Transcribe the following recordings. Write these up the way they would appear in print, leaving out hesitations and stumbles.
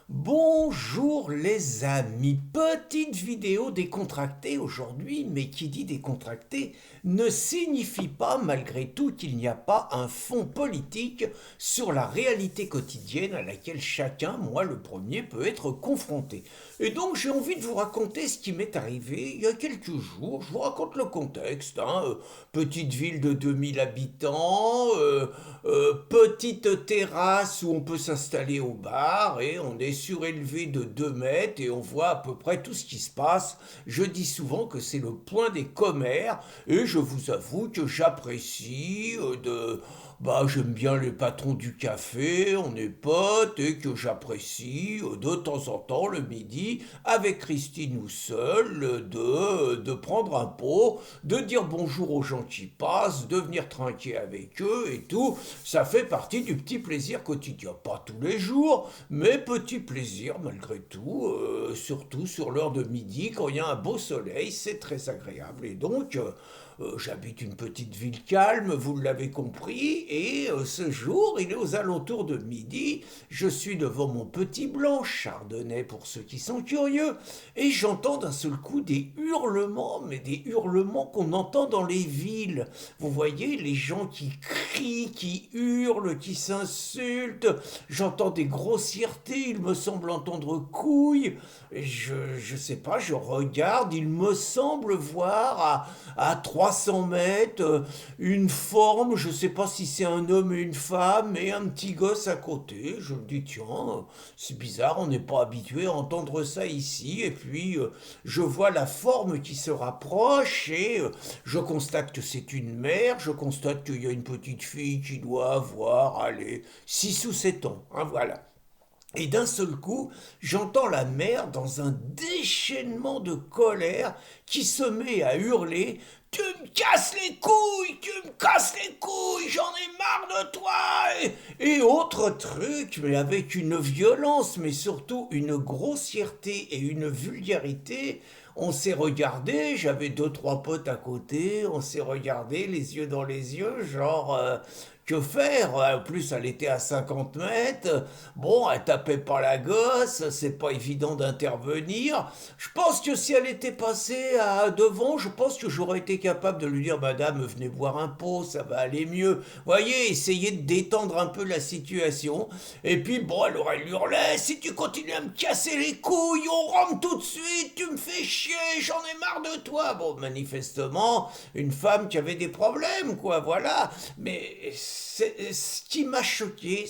Bonjour les amis, petite vidéo décontractée aujourd'hui, mais qui dit décontractée ne signifie pas malgré tout qu'il n'y a pas un fond politique sur la réalité quotidienne à laquelle chacun, moi le premier, peut être confronté. Et donc j'ai envie de vous raconter ce qui m'est arrivé il y a quelques jours, je vous raconte le contexte, petite ville de 2000 habitants, petite terrasse où on peut s'installer au bar et on est surélevé de 2 mètres et on voit à peu près tout ce qui se passe. Je dis souvent que c'est le point des commères et je vous avoue que j'apprécie j'aime bien les patrons du café, on est potes et que j'apprécie de temps en temps le midi avec Christine ou seul de prendre un pot, de dire bonjour aux gens qui passent, de venir trinquer avec eux et tout. Ça fait partie du petit plaisir quotidien. Pas tous les jours, mais petit plaisir malgré tout, surtout sur l'heure de midi quand il y a un beau soleil, c'est très agréable. Et donc, j'habite une petite ville calme, vous l'avez compris, et ce jour, il est aux alentours de midi, je suis devant mon petit blanc chardonnay pour ceux qui sont curieux, et j'entends d'un seul coup des hurlements, mais des hurlements qu'on entend dans les villes. Vous voyez, les gens qui crient, qui hurlent, qui s'insultent, j'entends des grossièretés, il me semble entendre couilles, et je sais pas, je regarde, il me semble voir à 300 mètres, une forme, je ne sais pas si c'est un homme et une femme, et un petit gosse à côté. Je me dis, tiens, c'est bizarre, on n'est pas habitué à entendre ça ici. Et puis, je vois la forme qui se rapproche et je constate que c'est une mère, je constate qu'il y a une petite fille qui doit avoir, allez, 6 ou 7 ans, hein, voilà. Et d'un seul coup, j'entends la mère dans un déchaînement de colère qui se met à hurler: Tu me casses les couilles, tu me casses les couilles, j'en ai marre de toi et autres trucs, mais avec une violence, mais surtout une grossièreté et une vulgarité. On s'est regardé, j'avais deux, trois potes à côté, on s'est regardé les yeux dans les yeux, genre, que faire? En plus, elle était à 50 mètres. Bon, elle tapait pas la gosse, c'est pas évident d'intervenir. Je pense que si elle était passée devant, je pense que j'aurais été capable de lui dire: Madame, venez boire un pot, ça va aller mieux. Voyez, essayer de détendre un peu la situation. Et puis, bon, elle aurait hurlé: Si tu continues à me casser les couilles, on rentre tout de suite, tu me fais chier, j'en ai marre de toi. Bon, manifestement, une femme qui avait des problèmes, quoi, voilà. Mais ce qui m'a choqué,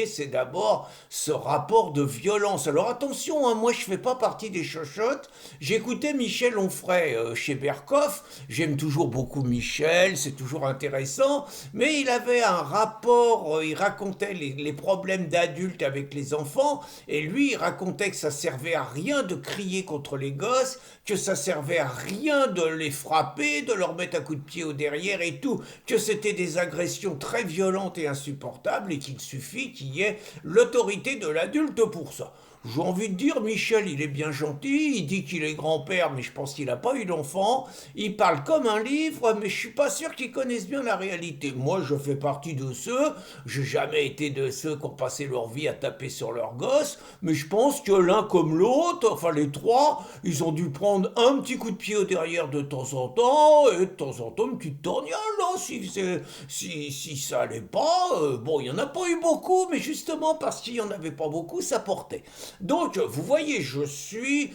c'est d'abord ce rapport de violence. Alors attention, hein, moi je fais pas partie des chochottes. J'écoutais Michel Onfray chez Berkoff. J'aime toujours beaucoup Michel, c'est toujours intéressant. Mais il avait un rapport, il racontait les problèmes d'adultes avec les enfants. Et lui, il racontait que ça servait à rien de crier contre les gosses, que ça servait à rien de les frapper, de leur mettre un coup de pied au derrière et tout, que c'était des agressions très violentes et insupportables et qu'il suffit qu'il y ait l'autorité de l'adulte pour ça. J'ai envie de dire, Michel, il est bien gentil, il dit qu'il est grand-père, mais je pense qu'il n'a pas eu d'enfant. Il parle comme un livre, mais je suis pas sûr qu'il connaisse bien la réalité. Moi, je fais partie de ceux, j'ai jamais été de ceux qui ont passé leur vie à taper sur leurs gosses, mais je pense que l'un comme l'autre, enfin les trois, ils ont dû prendre un petit coup de pied au derrière de temps en temps, et de temps en temps une petite torgnole, hein, si ça allait pas. Bon, il n'y en a pas eu beaucoup, mais justement parce qu'il n'y en avait pas beaucoup, ça portait. Donc, vous voyez, je fais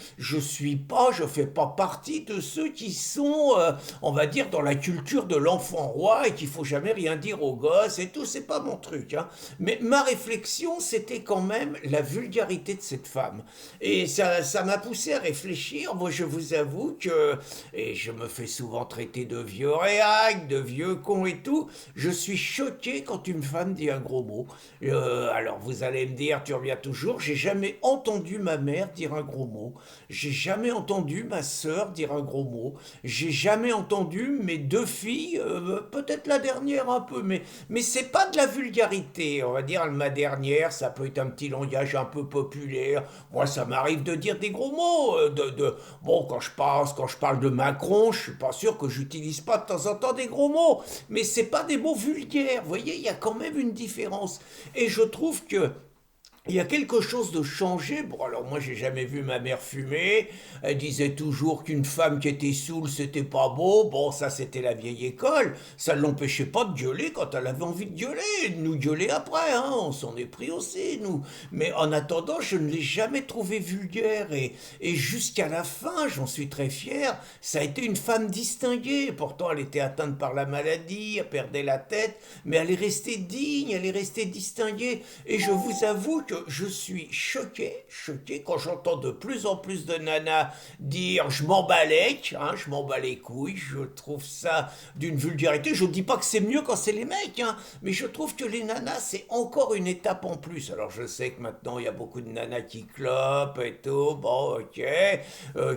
pas partie de ceux qui sont, on va dire, dans la culture de l'enfant roi et qu'il faut jamais rien dire aux gosses et tout, c'est pas mon truc, hein. Mais ma réflexion, c'était quand même la vulgarité de cette femme. Et ça m'a poussé à réfléchir. Moi, je vous avoue que, et je me fais souvent traiter de vieux réac, de vieux con et tout, je suis choqué quand une femme dit un gros mot. Alors, vous allez me dire, tu reviens toujours, j'ai jamais entendu ma mère dire un gros mot. J'ai jamais entendu ma sœur dire un gros mot. J'ai jamais entendu mes deux filles, peut-être la dernière un peu, mais c'est pas de la vulgarité. On va dire, ma dernière, ça peut être un petit langage un peu populaire. Moi, ça m'arrive de dire des gros mots. Bon, quand je parle de Macron, je suis pas sûr que j'utilise pas de temps en temps des gros mots. Mais c'est pas des mots vulgaires. Vous voyez, il y a quand même une différence. Et je trouve que Il y a quelque chose de changé. Bon, alors moi, j'ai jamais vu ma mère fumer. Elle disait toujours qu'une femme qui était saoule, c'était pas beau. Bon, ça, c'était la vieille école. Ça ne l'empêchait pas de gueuler quand elle avait envie de gueuler. Et de nous gueuler après, hein. On s'en est pris aussi, nous. Mais en attendant, je ne l'ai jamais trouvée vulgaire. Et jusqu'à la fin, j'en suis très fier, ça a été une femme distinguée. Pourtant, elle était atteinte par la maladie, elle perdait la tête. Mais elle est restée digne, elle est restée distinguée. Et je vous avoue que je suis choqué quand j'entends de plus en plus de nanas dire je m'en balèque, hein, je m'en bats les couilles, je trouve ça d'une vulgarité. Je ne dis pas que c'est mieux quand c'est les mecs, hein, mais je trouve que les nanas c'est encore une étape en plus. Alors je sais que maintenant il y a beaucoup de nanas qui clopent et tout, bon ok,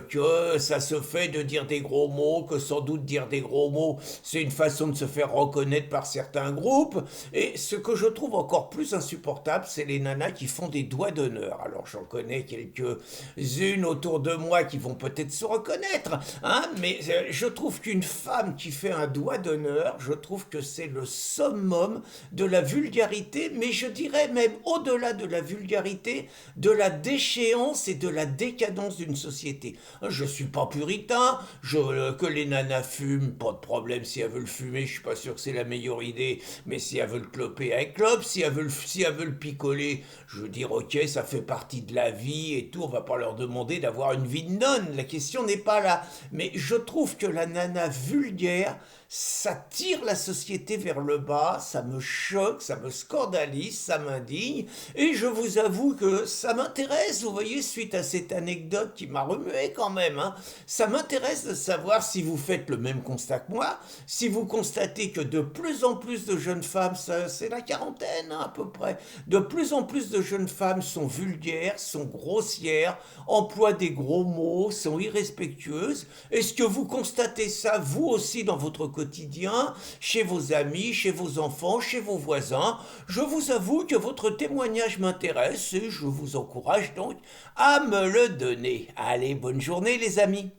que ça se fait de dire des gros mots, que sans doute dire des gros mots c'est une façon de se faire reconnaître par certains groupes, et ce que je trouve encore plus insupportable c'est les nanas qui font des doigts d'honneur. Alors j'en connais quelques-unes autour de moi qui vont peut-être se reconnaître, hein, mais je trouve qu'une femme qui fait un doigt d'honneur, je trouve que c'est le summum de la vulgarité, mais je dirais même au-delà de la vulgarité, de la déchéance et de la décadence d'une société. Je suis pas puritain, que les nanas fument, pas de problème si elles veulent fumer, je suis pas sûr que c'est la meilleure idée, mais si elles veulent cloper, elles clopent, si elles veulent picoler, je veux dire, ok, ça fait partie de la vie et tout, on va pas leur demander d'avoir une vie de nonne, la question n'est pas là. Mais je trouve que la nana vulgaire, ça tire la société vers le bas, ça me choque, ça me scandalise, ça m'indigne, et je vous avoue que ça m'intéresse, vous voyez, suite à cette anecdote qui m'a remué quand même, hein, ça m'intéresse de savoir si vous faites le même constat que moi, si vous constatez que de plus en plus de jeunes femmes, c'est la quarantaine hein, à peu près, de plus en plus de jeunes femmes sont vulgaires, sont grossières, emploient des gros mots, sont irrespectueuses. Est-ce que vous constatez ça vous aussi dans votre quotidien, chez vos amis, chez vos enfants, chez vos voisins? Je vous avoue que votre témoignage m'intéresse et je vous encourage donc à me le donner. Allez, bonne journée les amis.